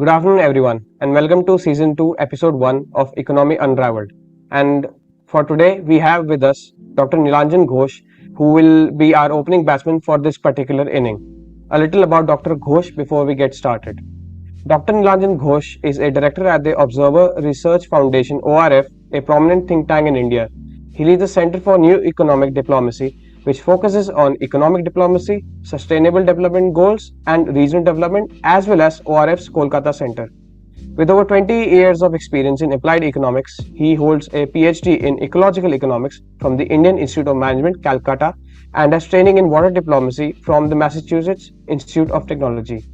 Good afternoon, everyone, and welcome to Season 2, Episode 1 of Economy Unravelled. And for today, we have with us Dr. Nilanjan Ghosh, who will be our opening batsman for this particular inning. A little about Dr. Ghosh before we get started. Dr. Nilanjan Ghosh is a director at the Observer Research Foundation (ORF), a prominent think tank in India. He leads the Center for New Economic Diplomacy, which focuses on economic diplomacy, sustainable development goals, and regional development, as well as ORF's Kolkata Center. With over 20 years of experience in applied economics, he holds a Ph.D. in Ecological Economics from the Indian Institute of Management, Calcutta, and has training in water diplomacy from the Massachusetts Institute of Technology.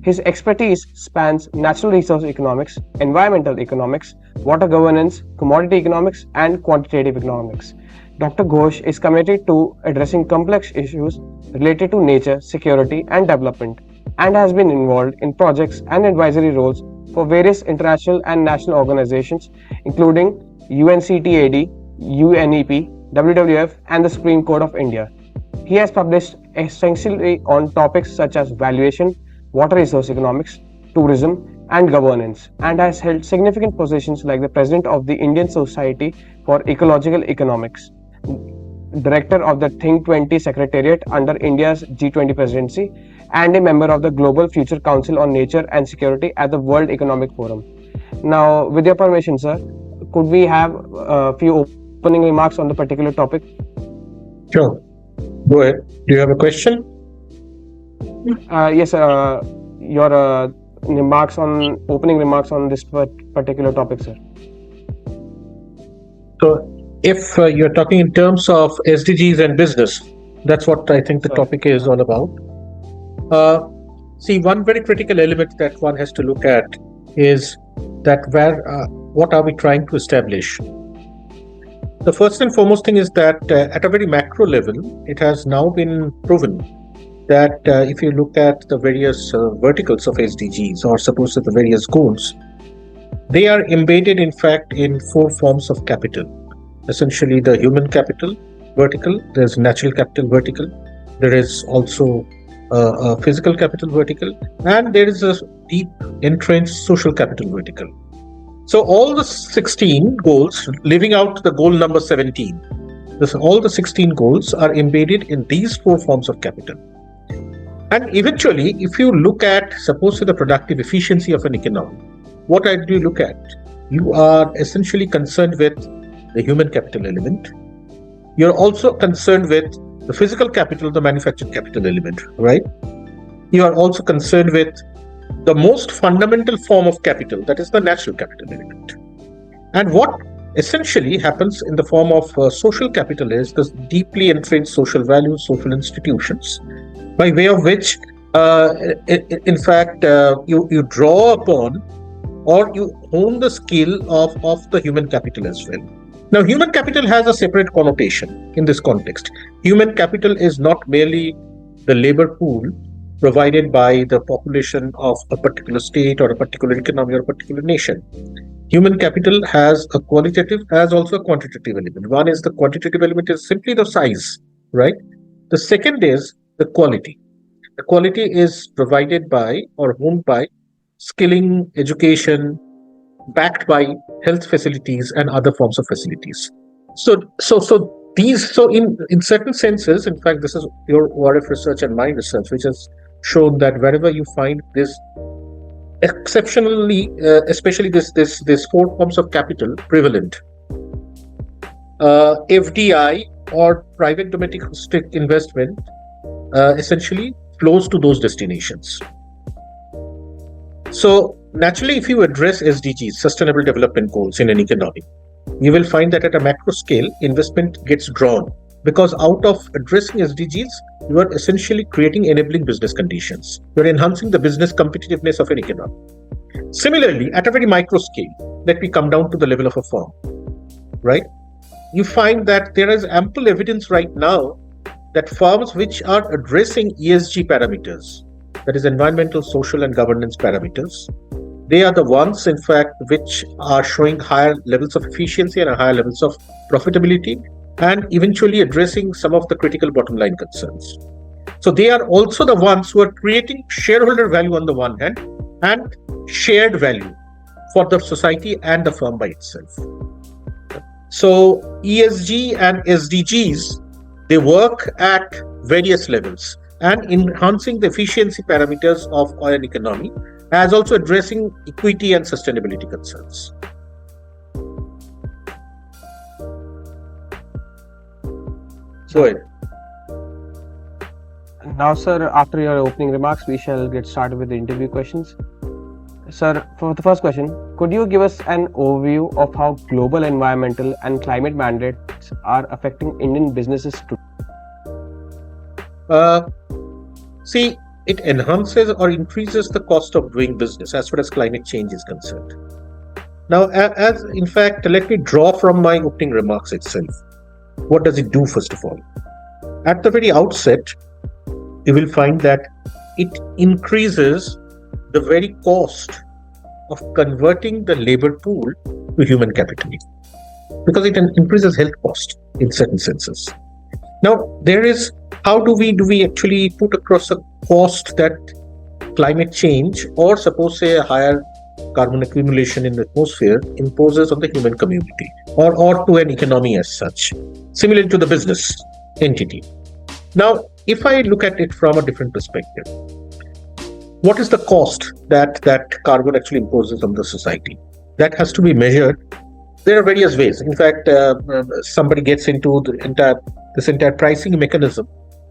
His expertise spans natural resource economics, environmental economics, water governance, commodity economics, and quantitative economics. Dr. Ghosh is committed to addressing complex issues related to nature, security, and development, and has been involved in projects and advisory roles for various international and national organizations, including UNCTAD, UNEP, WWF, and the Supreme Court of India. He has published extensively on topics such as valuation, water resource economics, tourism, and governance, and has held significant positions like the President of the Indian Society for Ecological Economics, Director of the Think 20 Secretariat under India's G20 presidency, and a member of the Global Future Council on Nature and Security at the World Economic Forum. Now, with your permission, sir, could we have a few opening remarks on the particular topic? Sure. Go ahead. Do you have a question? Yes, your opening remarks on this particular topic, sir. So, if you're talking in terms of SDGs and business, that's what I think the topic is all about. See, one very critical element that one has to look at is that what are we trying to establish? The first and foremost thing is that at a very macro level, it has now been proven that if you look at the various verticals of SDGs, or suppose the various goals, they are embedded in fact in four forms of capital. Essentially the human capital vertical, there's natural capital vertical, there is also a physical capital vertical, and there is a deep entrenched social capital vertical. So all the 16 goals, leaving out the goal number 17, all the 16 goals are embedded in these four forms of capital. And eventually, if you look at, suppose, the productive efficiency of an economy, what do you look at? You are essentially concerned with the human capital element. You're also concerned with the physical capital, the manufactured capital element, right? You are also concerned with the most fundamental form of capital, that is the natural capital element. And what essentially happens in the form of social capital is the deeply entrenched social values, social institutions, by way of which, in fact, you draw upon or you hone the skill of the human capital as well. Now, human capital has a separate connotation in this context. Human capital is not merely the labor pool provided by the population of a particular state or a particular economy or a particular nation. Human capital has a qualitative as also a quantitative element. One is the quantitative element is simply the size, right? The second is the quality. The quality is provided by or honed by skilling, education, backed by health facilities and other forms of facilities. So in certain senses, in fact, this is your ORF research and my research, which has shown that wherever you find this exceptionally, especially this four forms of capital prevalent, FDI or private domestic investment essentially flows to those destinations. So naturally, if you address SDGs, Sustainable Development Goals, in an economy, you will find that at a macro scale, investment gets drawn, because out of addressing SDGs, you are essentially creating enabling business conditions. You're enhancing the business competitiveness of an economy. Similarly, at a very micro scale, let me come down to the level of a firm, right? You find that there is ample evidence right now that firms which are addressing ESG parameters, that is environmental, social, and governance parameters, they are the ones, in fact, which are showing higher levels of efficiency and higher levels of profitability, and eventually addressing some of the critical bottom line concerns. So they are also the ones who are creating shareholder value on the one hand, and shared value for the society and the firm by itself. So ESG and SDGs, they work at various levels and enhancing the efficiency parameters of oil economy, as also addressing equity and sustainability concerns. Go ahead. Now, sir, after your opening remarks, we shall get started with the interview questions. Sir, for the first question, could you give us an overview of how global environmental and climate mandates are affecting Indian businesses today? See, it enhances or increases the cost of doing business as far as climate change is concerned. Now, as in fact, let me draw from my opening remarks itself. What does it do, first of all? At the very outset, you will find that it increases the very cost of converting the labor pool to human capital, because it increases health cost in certain senses. Now, there is, how do we actually put across a cost that climate change, or suppose say a higher carbon accumulation in the atmosphere, imposes on the human community or to an economy as such, similar to the business entity. Now, if I look at it from a different perspective, what is the cost that carbon actually imposes on the society? That has to be measured. There are various ways. In fact, somebody gets into this entire pricing mechanism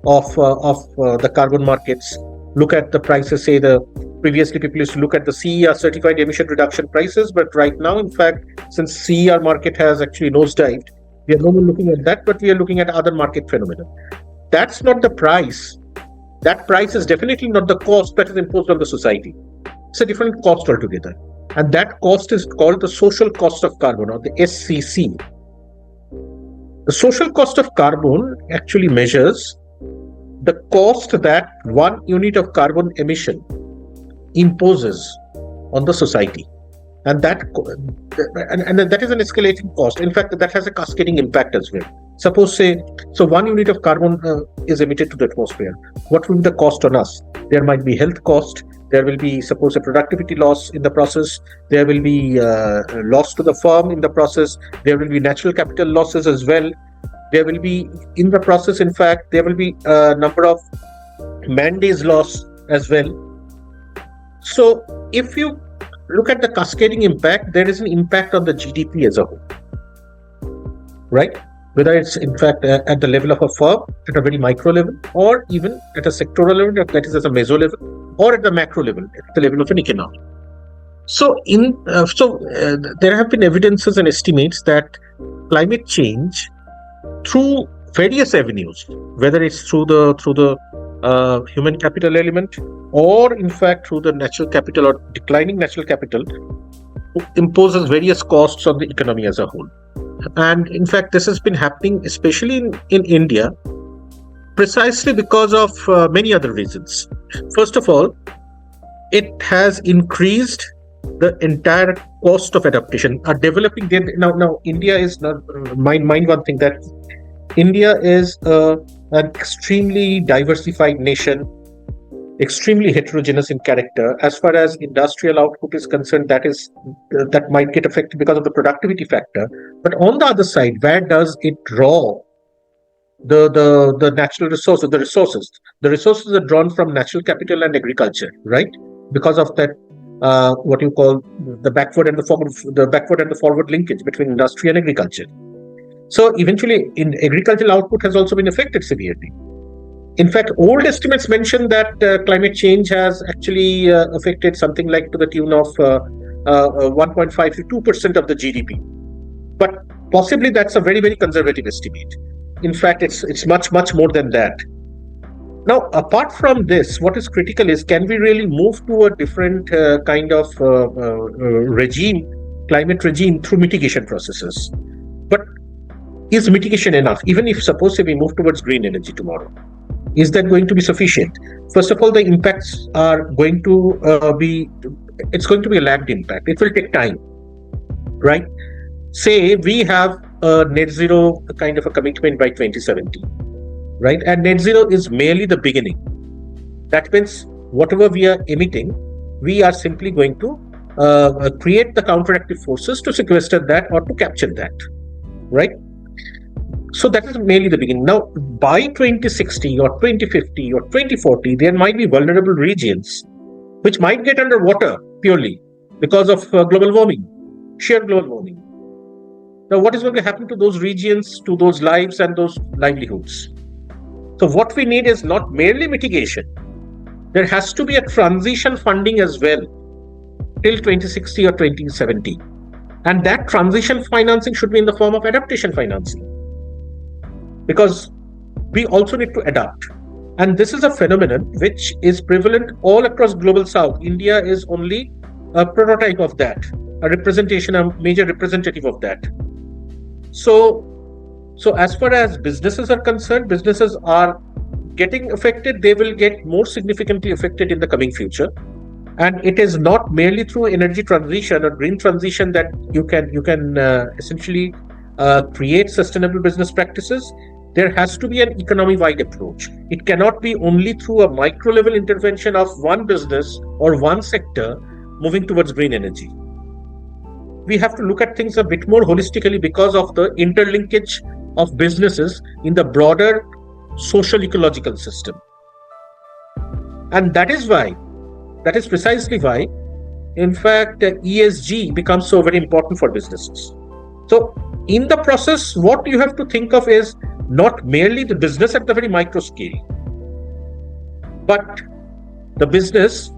of the carbon markets. Look at the prices. Say previously people used to look at the CER, certified emission reduction prices, but right now, in fact, since CER market has actually nosedived, we are no more looking at that, but we are looking at other market phenomena. That's not the price. That price is definitely not the cost that is imposed on the society. It's a different cost altogether. And that cost is called the social cost of carbon, or the SCC. The social cost of carbon actually measures the cost that 1 unit of carbon emission imposes on the society. And that is an escalating cost. In fact, that has a cascading impact as well. Suppose say, so 1 unit of carbon is emitted to the atmosphere. What will be the cost on us? There might be health cost. There will be, suppose, a productivity loss in the process. There will be loss to the firm in the process. There will be natural capital losses as well. There will be, in the process, in fact, there will be a number of man days loss as well. So if you look at the cascading impact, there is an impact on the GDP as a whole, right? Whether it's in fact at the level of a firm, at a very micro level, or even at a sectoral level, that is at a meso level, or at the macro level, at the level of an economy. So there have been evidences and estimates that climate change, through various avenues, whether it's through the human capital element, or in fact through the natural capital or declining natural capital, imposes various costs on the economy as a whole. And in fact, this has been happening especially in India, precisely because of many other reasons. First of all, it has increased the entire cost of adaptation. Developing now India is not, mind one thing, that India is an extremely diversified nation, extremely heterogeneous in character. As far as industrial output is concerned, that might get affected because of the productivity factor. But on the other side, where does it draw the natural resources? The resources are drawn from natural capital and agriculture, right? Because of that, what you call the backward and the forward linkage between industry and agriculture. So eventually, in agricultural output has also been affected severely. In fact, old estimates mention that climate change has actually affected something like to the tune of 1.5 to 2% of the GDP. But possibly that's a very, very conservative estimate. In fact, it's much more than that. Now, apart from this, what is critical is, can we really move to a different kind of climate regime through mitigation processes? But is mitigation enough? Even if suppose we move towards green energy tomorrow, is that going to be sufficient? First of all, the impacts are going to it's going to be a lagged impact. It will take time, right? Say we have a net zero kind of a commitment by 2070, right? And net zero is merely the beginning. That means whatever we are emitting we are simply going to create the counteractive forces to sequester that or to capture that, right? So that is mainly the beginning. Now, by 2060 or 2050 or 2040, there might be vulnerable regions which might get underwater purely because of global warming, sheer global warming. Now, what is going to happen to those regions, to those lives and those livelihoods? So what we need is not merely mitigation. There has to be a transition funding as well till 2060 or 2070. And that transition financing should be in the form of adaptation financing. Because we also need to adapt. And this is a phenomenon which is prevalent all across global south. India is only a prototype of that, a representation, a major representative of that. So as far as businesses are concerned, businesses are getting affected. They will get more significantly affected in the coming future. And it is not merely through energy transition or green transition that you can essentially create sustainable business practices. There has to be an economy-wide approach. It cannot be only through a micro-level intervention of one business or one sector moving towards green energy. We have to look at things a bit more holistically because of the interlinkage of businesses in the broader social ecological system. And that is precisely why, in fact, ESG becomes so very important for businesses. So in the process, what you have to think of is not merely the business at the very micro scale, but the business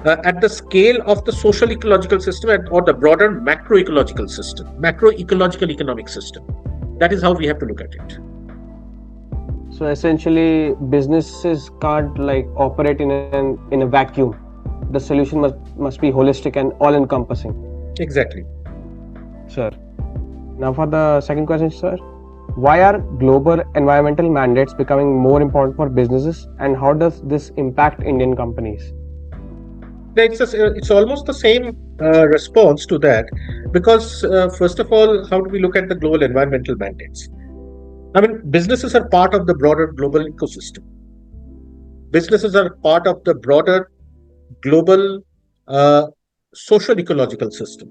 at the scale of the social ecological system or the broader macroecological system, macroecological economic system. That is how we have to look at it. So essentially, businesses can't operate in a vacuum. The solution must be holistic and all-encompassing. Exactly. Sir. Now for the second question, sir. Why are global environmental mandates becoming more important for businesses, and how does this impact Indian companies? It's almost the same response to that, because first of all, how do we look at the global environmental mandates? I mean, businesses are part of the broader global ecosystem. Businesses are part of the broader global social ecological system.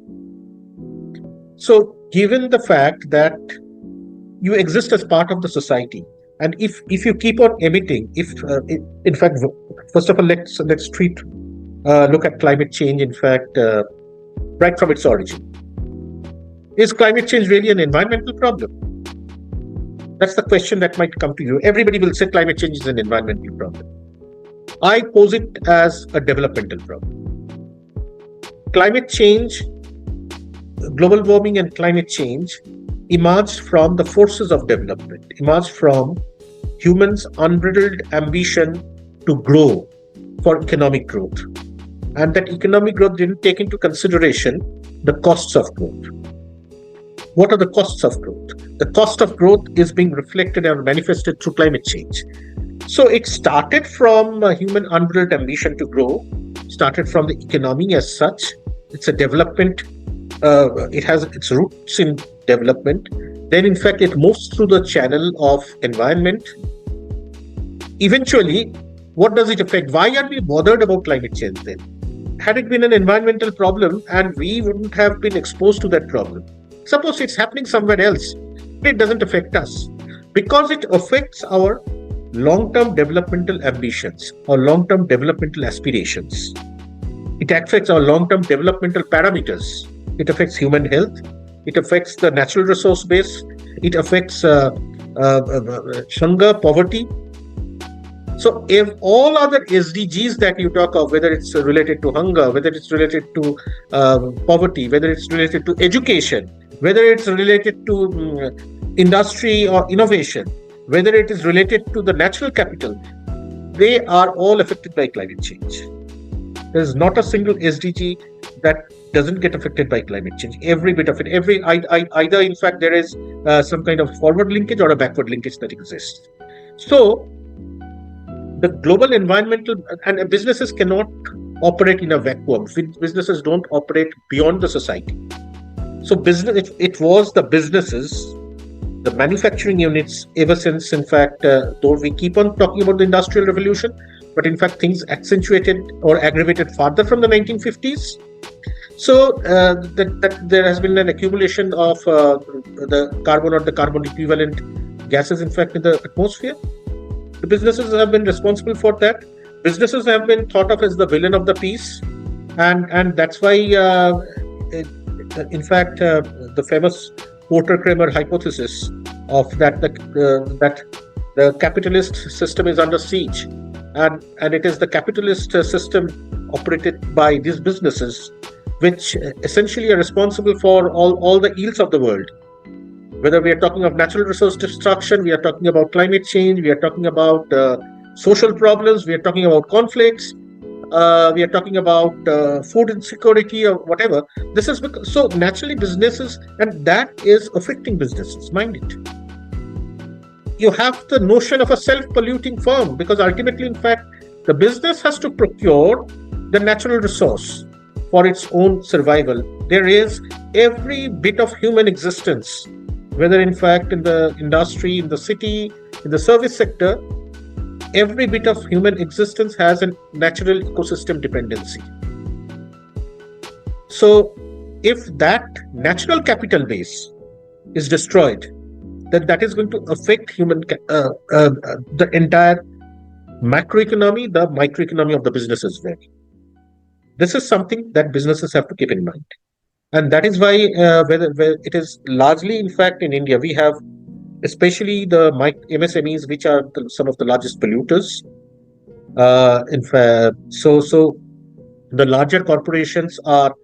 So given the fact that you exist as part of the society, and if you keep on emitting, in fact, first of all, let's look at climate change, in fact, right from its origin. Is climate change really an environmental problem? That's the question that might come to you. Everybody will say climate change is an environmental problem. I pose it as a developmental problem. Climate change, global warming and climate change emerged from the forces of development, emerged from humans' unbridled ambition to grow for economic growth. And that economic growth didn't take into consideration the costs of growth. What are the costs of growth? The cost of growth is being reflected and manifested through climate change. So it started from human unbridled ambition to grow, started from the economy as such. It's a development. It has its roots in development. Then, in fact, it moves through the channel of environment. Eventually, what does it affect? Why are we bothered about climate change then? Had it been an environmental problem and we wouldn't have been exposed to that problem. Suppose it's happening somewhere else, it doesn't affect us because it affects our long-term developmental ambitions or long-term developmental aspirations. It affects our long-term developmental parameters. It affects human health. It affects the natural resource base. It affects hunger, poverty. So if all other SDGs that you talk of, whether it's related to hunger, whether it's related to poverty, whether it's related to education, whether it's related to industry or innovation, whether it is related to the natural capital, they are all affected by climate change. There is not a single SDG that doesn't get affected by climate change. Every bit of it, either in fact there is some kind of forward linkage or a backward linkage that exists. So the global environmental and businesses cannot operate in a vacuum. Businesses don't operate beyond the society. So it was the businesses, the manufacturing units ever since, in fact, though we keep on talking about the Industrial Revolution, but in fact things accentuated or aggravated further from the 1950s. So that there has been an accumulation of the carbon or the carbon equivalent gases, in fact, in the atmosphere. The businesses have been responsible for that. Businesses have been thought of as the villain of the piece, and that's why, in fact, the famous Porter-Kramer hypothesis of that the capitalist system is under siege, and it is the capitalist system operated by these businesses which essentially are responsible for all the ills of the world. Whether we are talking of natural resource destruction, we are talking about climate change, we are talking about social problems, we are talking about conflicts, we are talking about food insecurity or whatever. This is because, so naturally businesses, and that is affecting businesses, mind it. You have the notion of a self-polluting firm, because ultimately, in fact, the business has to procure the natural resource for its own survival. There is every bit of human existence, whether in fact in the industry, in the city, in the service sector, every bit of human existence has a natural ecosystem dependency. So if that natural capital base is destroyed, then that is going to affect the entire macroeconomy, the microeconomy of the business as well. This is something that businesses have to keep in mind. And that is why where it is largely, in fact, in India, we have especially the MSMEs, which are some of the largest polluters. In fact, so the larger corporations are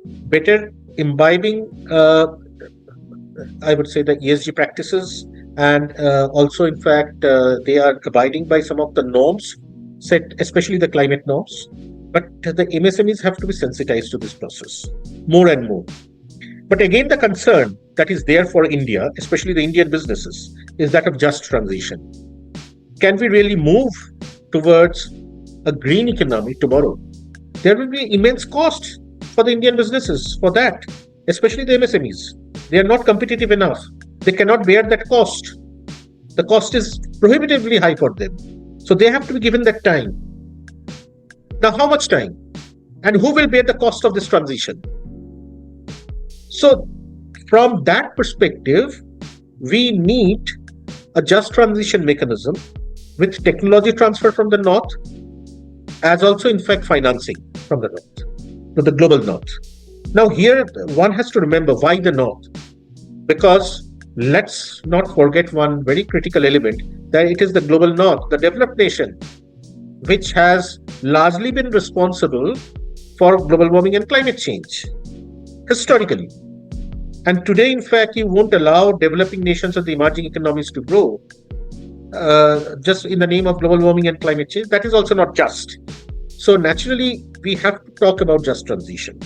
better imbibing, I would say, the ESG practices, and also, in fact, they are abiding by some of the norms set, especially the climate norms. But the MSMEs have to be sensitized to this process more and more. But again, the concern that is there for India, especially the Indian businesses, is that of just transition. Can we really move towards a green economy tomorrow? There will be immense costs for the Indian businesses for that, especially the MSMEs. They are not competitive enough. They cannot bear that cost. The cost is prohibitively high for them. So they have to be given that time. Now, how much time? And who will bear the cost of this transition? So, from that perspective, we need a just transition mechanism with technology transfer from the north, as also, in fact, financing from the north to the global north. Now, here one has to remember why the north, because let's not forget one very critical element, that it is the global north, the developed nation, which has largely been responsible for global warming and climate change historically. And today, in fact, you won't allow developing nations or the emerging economies to grow just in the name of global warming and climate change. That is also not just. So naturally, we have to talk about just transition.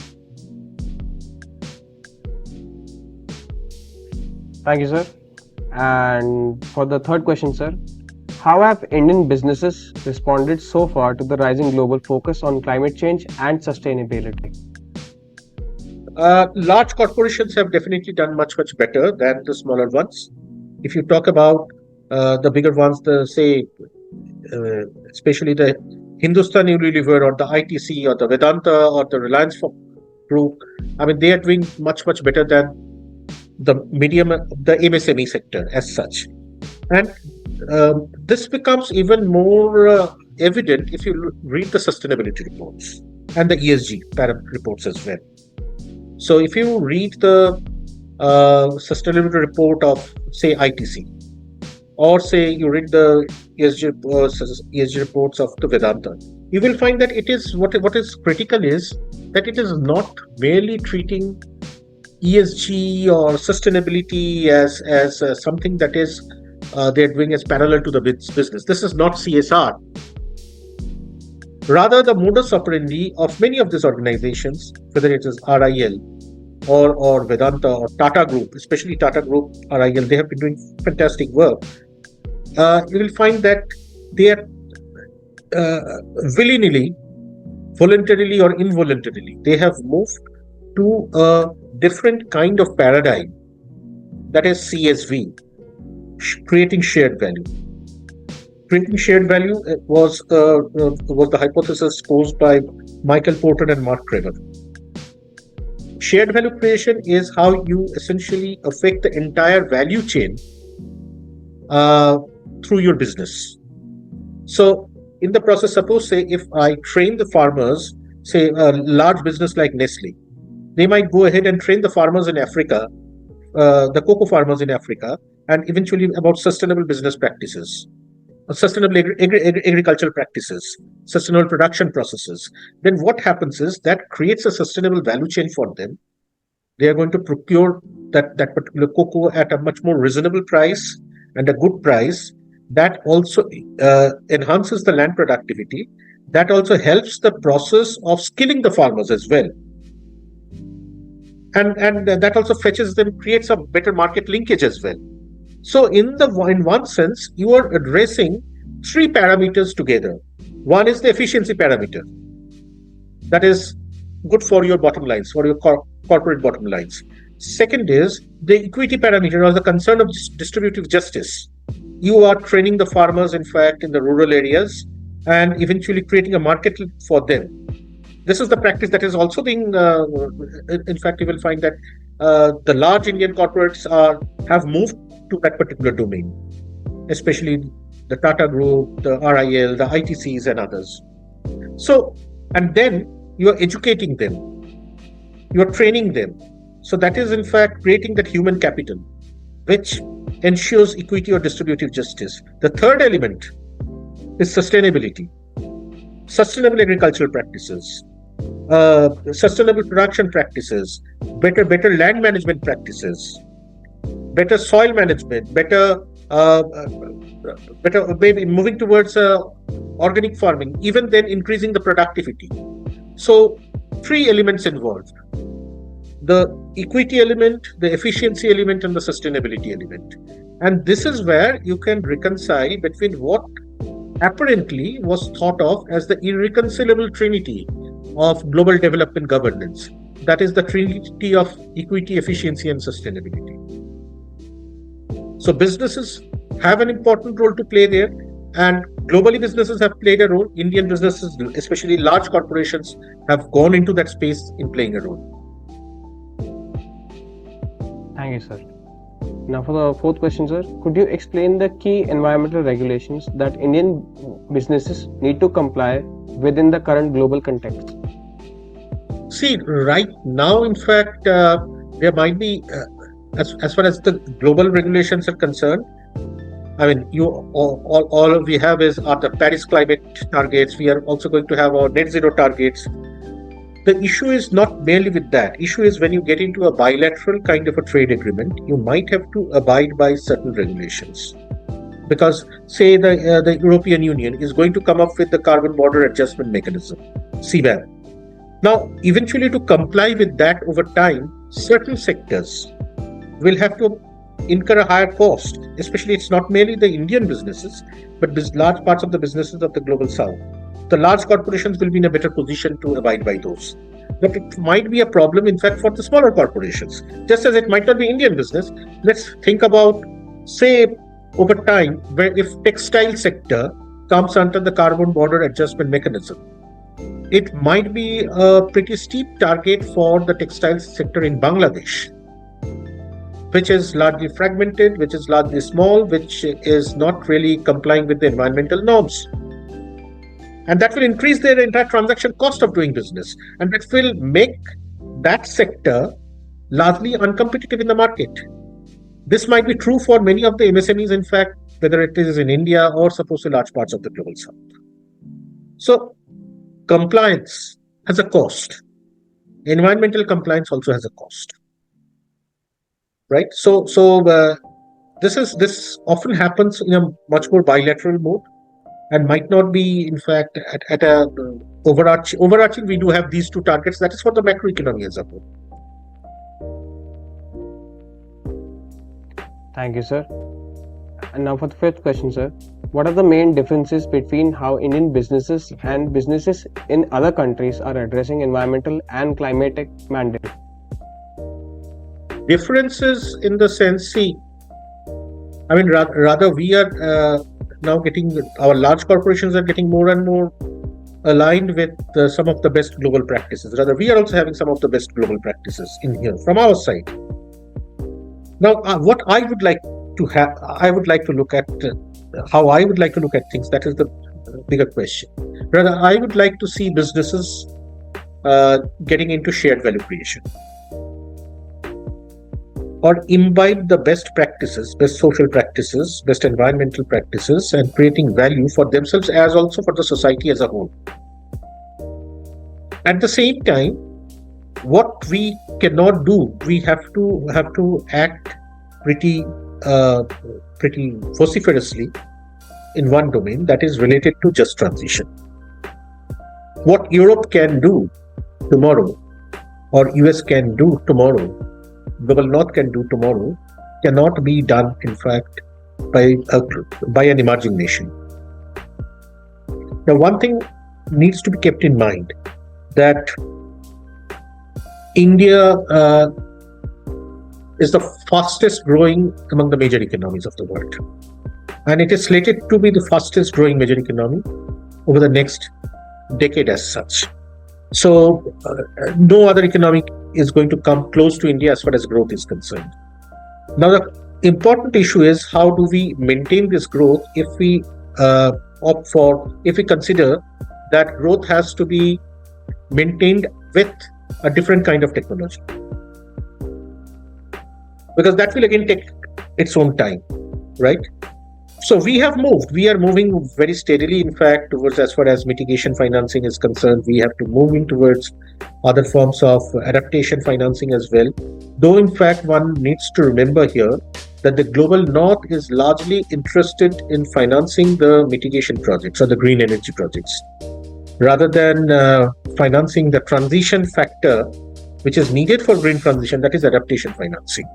Thank you, sir. And for the third question, sir, how have Indian businesses responded so far to the rising global focus on climate change and sustainability? Large corporations have definitely done much better than the smaller ones. If you talk about the bigger ones, especially the Hindustan Unilever or the ITC or the Vedanta or the Reliance Group, I mean, they are doing much better than the MSME sector as such. And this becomes even more evident if you read the sustainability reports and the ESG reports as well. So if you read the sustainability report of, say, ITC, or say you read the ESG reports of the Vedanta, you will find that it is what is critical is that it is not merely treating ESG or sustainability as something that is they're doing as parallel to the business. This is not CSR. Rather, the modus operandi of many of these organizations, whether it is RIL or Vedanta or Tata Group, especially Tata Group, RIL, they have been doing fantastic work. You will find that they are willy-nilly, voluntarily or involuntarily, they have moved to a different kind of paradigm, that is CSV, creating shared value, creating shared value was the hypothesis posed by Michael Porter and Mark Trevor. Shared value creation is how you essentially affect the entire value chain through your business. So in the process, suppose say if I train the farmers, say a large business like Nestle, they might go ahead and train the farmers in Africa, the cocoa farmers in Africa, and eventually about sustainable business practices, sustainable agricultural practices, sustainable production processes. Then what happens is that creates a sustainable value chain for them. They are going to procure that particular cocoa at a much more reasonable price and a good price. That also enhances the land productivity. That also helps the process of skilling the farmers as well. And that also fetches them, creates a better market linkage as well. So in one sense, you are addressing three parameters together. One is the efficiency parameter. That is good for your bottom lines, for your corporate bottom lines. Second is the equity parameter, or the concern of distributive justice. You are training the farmers, in fact, in the rural areas, and eventually creating a market for them. This is the practice that is also being, in fact, you will find that the large Indian corporates have moved to that particular domain, especially the Tata Group, the RIL, the ITCs and others. So, and then you are educating them, you are training them. So that is in fact creating that human capital, which ensures equity or distributive justice. The third element is sustainability, sustainable agricultural practices, sustainable production practices, better land management practices, better soil management, better maybe moving towards organic farming, even then increasing the productivity. So three elements involved: the equity element, the efficiency element, and the sustainability element. And this is where you can reconcile between what apparently was thought of as the irreconcilable trinity of global development governance. That is the trinity of equity, efficiency, and sustainability. So businesses have an important role to play there, and globally businesses have played a role. Indian businesses, especially large corporations, have gone into that space in playing a role. Thank you, sir. Now for the fourth question, sir, could you explain the key environmental regulations that Indian businesses need to comply within the current global context? See, right now, in fact, there might be, as far as the global regulations are concerned, I mean, all we have are the Paris climate targets. We are also going to have our net zero targets. The issue is not merely with that. Issue is when you get into a bilateral kind of a trade agreement, you might have to abide by certain regulations. Because, say, the European Union is going to come up with the Carbon Border Adjustment Mechanism, CBAM. Now, eventually, to comply with that over time, certain sectors will have to incur a higher cost. Especially, it's not merely the Indian businesses, but large parts of the businesses of the global south. The large corporations will be in a better position to abide by those. But it might be a problem, in fact, for the smaller corporations. Just as it might not be Indian business, let's think about, say, over time, where if textile sector comes under the Carbon Border Adjustment Mechanism, it might be a pretty steep target for the textile sector in Bangladesh, which is largely fragmented, which is largely small, which is not really complying with the environmental norms. And that will increase their entire transaction cost of doing business. And that will make that sector largely uncompetitive in the market. This might be true for many of the MSMEs, in fact, whether it is in India or suppose in large parts of the global south. So compliance has a cost. Environmental compliance also has a cost. Right? So this often happens in a much more bilateral mode, and might not be, in fact, at a overarching. We do have these two targets. That is for the macroeconomy as a whole. Thank you, sir. And now for the fifth question, sir. What are the main differences between how Indian businesses and businesses in other countries are addressing environmental and climatic mandates? Differences in the sense, see, I mean, rather we are now our large corporations are getting more and more aligned with some of the best global practices. Rather, we are also having some of the best global practices in here from our side. Now, what I would like to look at, how I would like to look at things, that is the bigger question. Rather, I would like to see businesses getting into shared value creation, or imbibe the best practices, best social practices, best environmental practices, and creating value for themselves as also for the society as a whole. At the same time, what we cannot do, we have to act pretty vociferously in one domain, that is related to just transition. What Europe can do tomorrow, or US can do tomorrow, Global North can do tomorrow, cannot be done, in fact, by an emerging nation. Now, one thing needs to be kept in mind, that India is the fastest growing among the major economies of the world. And it is slated to be the fastest growing major economy over the next decade as such. So no other economy is going to come close to India as far as growth is concerned. Now, the important issue is, how do we maintain this growth if we consider that growth has to be maintained with a different kind of technology? Because that will again take its own time, right? So we are moving very steadily, in fact, towards, as far as mitigation financing is concerned, we have to move in towards other forms of adaptation financing as well. Though, in fact, one needs to remember here that the Global North is largely interested in financing the mitigation projects or the green energy projects, rather than financing the transition factor, which is needed for green transition, that is adaptation financing.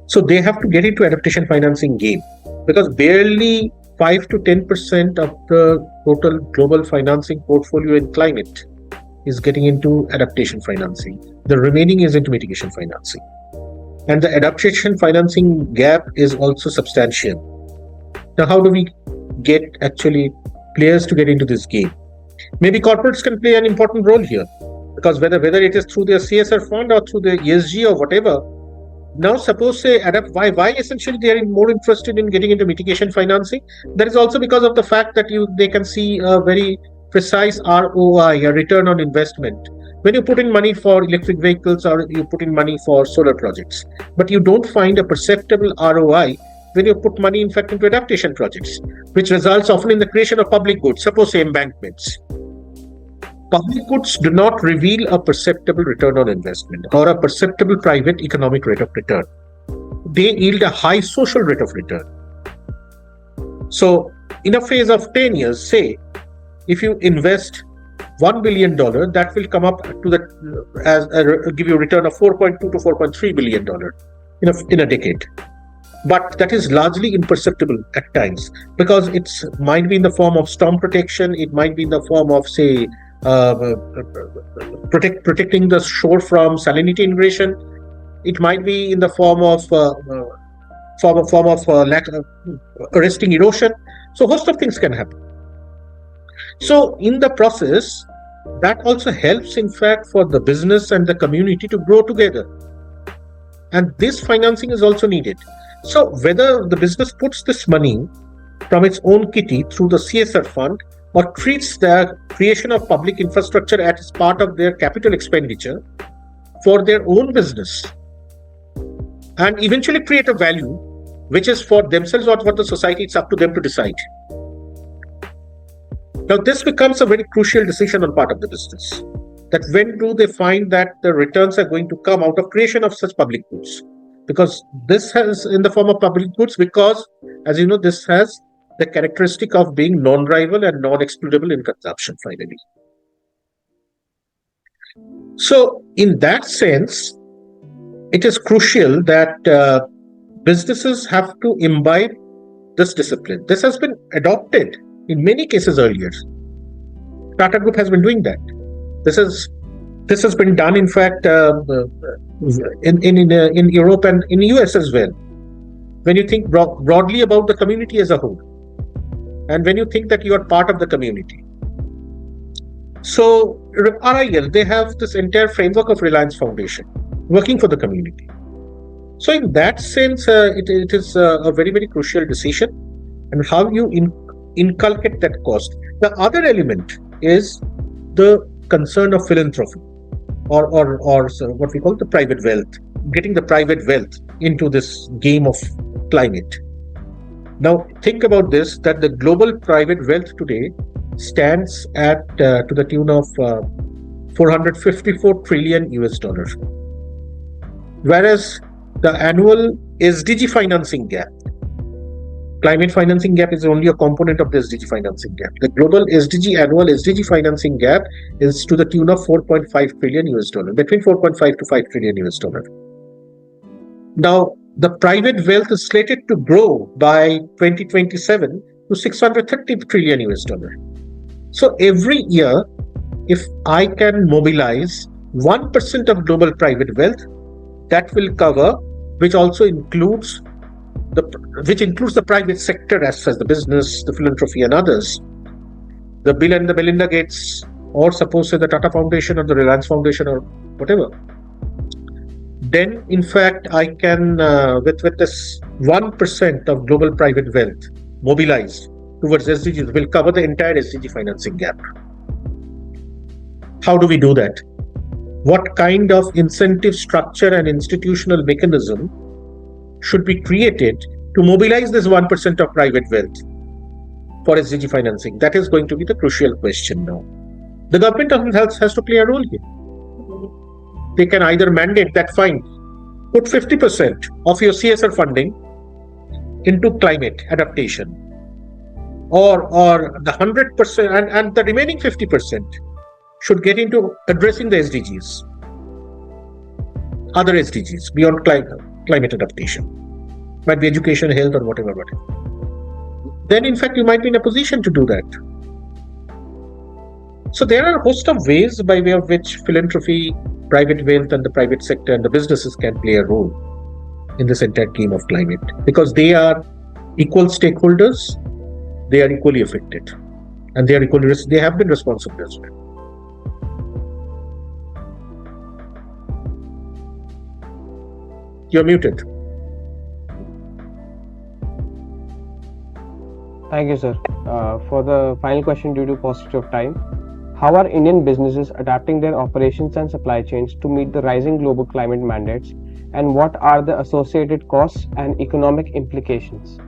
So they have to get into adaptation financing game, because barely 5 to 10% of the total global financing portfolio in climate is getting into adaptation financing. The remaining is into mitigation financing. And the adaptation financing gap is also substantial. Now, how do we get actually players to get into this game? Maybe corporates can play an important role here, because whether it is through their CSR fund or through the ESG or whatever. Now, suppose say why essentially they are more interested in getting into mitigation financing. That is also because of the fact that they can see a very precise ROI, a return on investment, when you put in money for electric vehicles or you put in money for solar projects. But you don't find a perceptible ROI when you put money, in fact, into adaptation projects, which results often in the creation of public goods, suppose say embankments. Public goods do not reveal a perceptible return on investment or a perceptible private economic rate of return. They yield a high social rate of return. So in a phase of 10 years, say, if you invest $1 billion, that will come up to give you a return of $4.2 to $4.3 billion in a decade. But that is largely imperceptible at times, because it might be in the form of storm protection, it might be in the form of, say, protecting the shore from salinity ingression. It might be in the form of arresting erosion. So a host of things can happen. So in the process, that also helps, in fact, for the business and the community to grow together. And this financing is also needed. So whether the business puts this money from its own kitty through the CSR fund, or treats the creation of public infrastructure as part of their capital expenditure for their own business, and eventually create a value which is for themselves or for the society, it's up to them to decide. Now, this becomes a very crucial decision on part of the business, that when do they find that the returns are going to come out of creation of such public goods, because this has in the form of public goods, because, as you know, this has the characteristic of being non-rival and non-excludable in consumption, finally. So in that sense, it is crucial that businesses have to imbibe this discipline. This has been adopted in many cases earlier. Tata Group has been doing that. This has been done, in fact, in Europe and in the US as well. When you think broadly about the community as a whole, and when you think that you are part of the community. So RIL, they have this entire framework of Reliance Foundation, working for the community. So in that sense, it is a very, very crucial decision, and how you inculcate that cost. The other element is the concern of philanthropy, or what we call the private wealth, getting the private wealth into this game of climate. Now think about this, that the global private wealth today stands at to the tune of 454 trillion US dollars, whereas the annual SDG financing gap, climate financing gap, is only a component of the SDG financing gap. The global annual SDG financing gap is to the tune of 4.5 trillion US dollar, between 4.5 to 5 trillion US dollar. Now, the private wealth is slated to grow by 2027 to 630 trillion US dollar. So every year, if I can mobilize 1% of global private wealth, that will cover, which includes the private sector as such, the business, the philanthropy, and others, the Bill and the Melinda Gates, or suppose say the Tata Foundation or the Reliance Foundation or whatever. Then, in fact, I can, with this 1% of global private wealth mobilized towards SDGs, will cover the entire SDG financing gap. How do we do that? What kind of incentive structure and institutional mechanism should be created to mobilize this 1% of private wealth for SDG financing? That is going to be the crucial question now. The government of health has to play a role here. They can either mandate that, fine, put 50% of your CSR funding into climate adaptation, or the 100%, and the remaining 50% should get into addressing the SDGs, other SDGs beyond climate adaptation, might be education, health, or whatever. Then, in fact, you might be in a position to do that. So there are a host of ways by way of which philanthropy, private wealth, and the private sector and the businesses can play a role in this entire game of climate, because they are equal stakeholders, they are equally affected, and they have been responsible as well. You're muted. Thank you, sir. For the final question, due to paucity of time, how are Indian businesses adapting their operations and supply chains to meet the rising global climate mandates, and what are the associated costs and economic implications?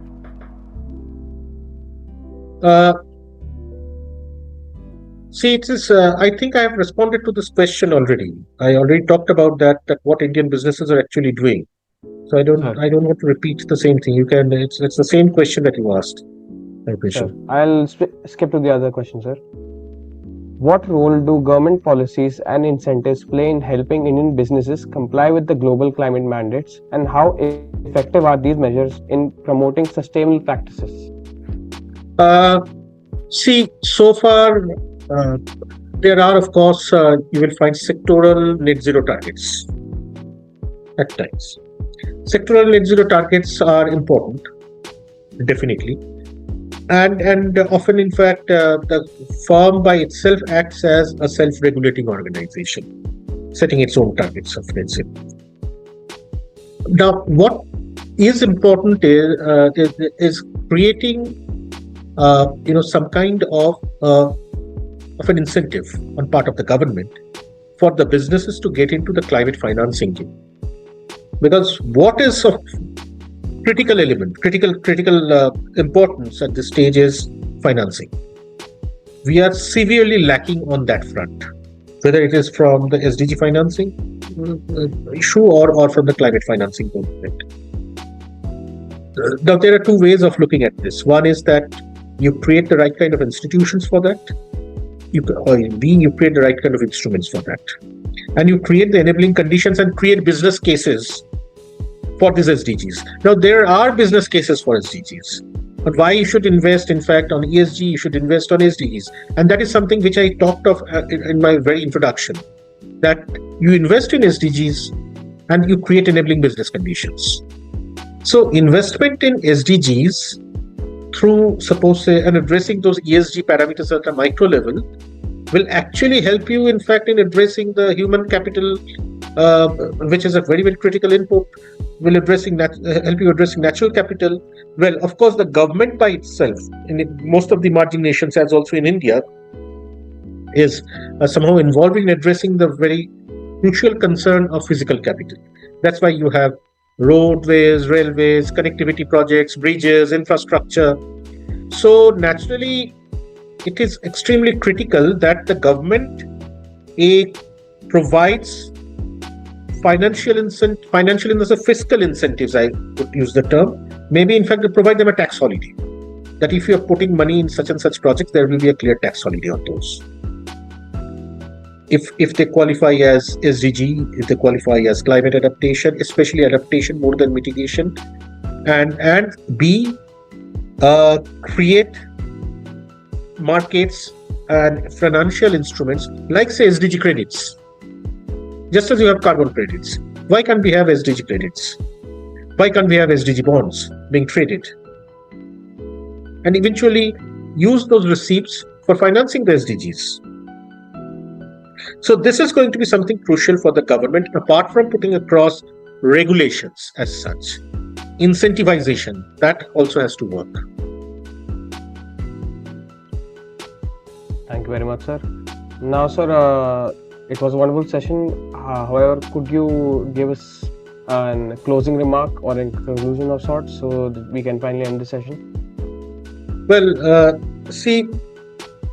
See, it is. I think I have responded to this question already. I already talked about that what Indian businesses are actually doing. So I don't want to repeat the same thing. You can. It's the same question that you asked. I appreciate. Sure. I'll skip to the other question, sir. What role do government policies and incentives play in helping Indian businesses comply with the global climate mandates, and how effective are these measures in promoting sustainable practices? See, so far, there are, of course, you will find sectoral net zero targets at times. Sectoral net zero targets are important, definitely. And often, in fact, the firm by itself acts as a self-regulating organization, setting its own targets of net zero. Now, what is important is creating some kind of an incentive on part of the government for the businesses to get into the climate financing game. Because what is of critical importance at this stage is financing. We are severely lacking on that front, whether it is from the SDG financing issue or from the climate financing component. Now, there are two ways of looking at this. One is that you create the right kind of institutions for that. You create the right kind of instruments for that. And you create the enabling conditions and create business cases for these SDGs. Now, there are business cases for SDGs, but why you should invest, in fact, on ESG, you should invest on SDGs. And that is something which I talked of in my very introduction, that you invest in SDGs and you create enabling business conditions. So investment in SDGs through, suppose, say, and addressing those ESG parameters at a micro level will actually help you, in fact, in addressing the human capital, which is a very, very critical input, will help you addressing natural capital. Well, of course, the government by itself, in most of the emerging nations, as also in India, is somehow involved in addressing the very crucial concern of physical capital. That's why you have roadways, railways, connectivity projects, bridges, infrastructure. So naturally, it is extremely critical that the government provides financial in the fiscal incentives, I would use the term. Maybe in fact they provide them a tax holiday. That if you are putting money in such and such projects, there will be a clear tax holiday on those. If they qualify as SDG, if they qualify as climate adaptation, especially adaptation more than mitigation, and B, create markets and financial instruments like, say, SDG credits. Just as you have carbon credits, why can't we have SDG credits? Why can't we have SDG bonds being traded? And eventually use those receipts for financing the SDGs. So this is going to be something crucial for the government, apart from putting across regulations as such. Incentivization, that also has to work. Thank you very much, sir. Now, sir, it was a wonderful session. However, could you give us a closing remark or a conclusion of sorts so that we can finally end the session? Well, see,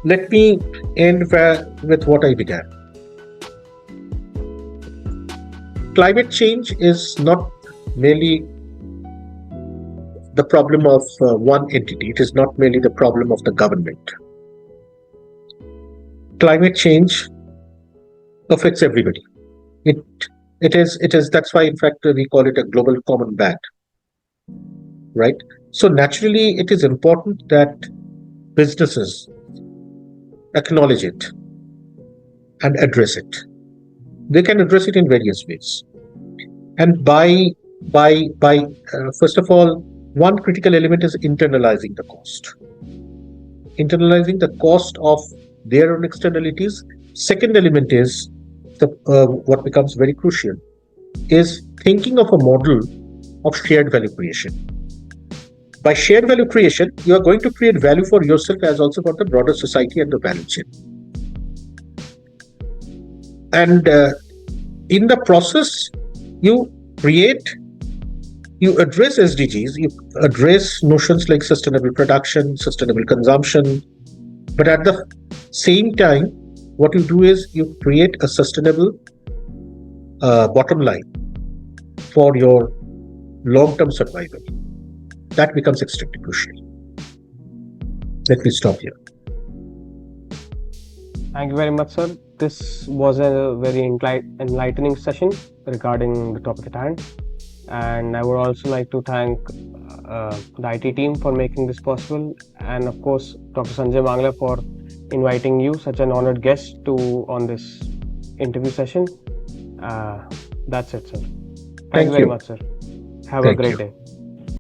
let me end with what I began. Climate change is not merely the problem of one entity. It is not merely the problem of the government. Climate change affects everybody. It is. That's why, in fact, we call it a global common bad, right? So naturally, it is important that businesses acknowledge it and address it. They can address it in various ways, and by first of all, one critical element is internalizing the cost. Internalizing the cost of their own externalities. Second element is what becomes very crucial is thinking of a model of shared value creation. By shared value creation, you are going to create value for yourself as also for the broader society and the value chain. And in the process, you address SDGs, you address notions like sustainable production, sustainable consumption, but at the same time, what you do is you create a sustainable bottom line for your long-term survival. That becomes extremely crucial. Let me stop here. Thank you very much, sir. This was a very enlightening session regarding the topic at hand. And I would also like to thank the IT team for making this possible. And of course, Dr. Sanjay Mangla for inviting you, such an honored guest, on this interview session. That's it, sir. Thank you very much, sir. Have a great day.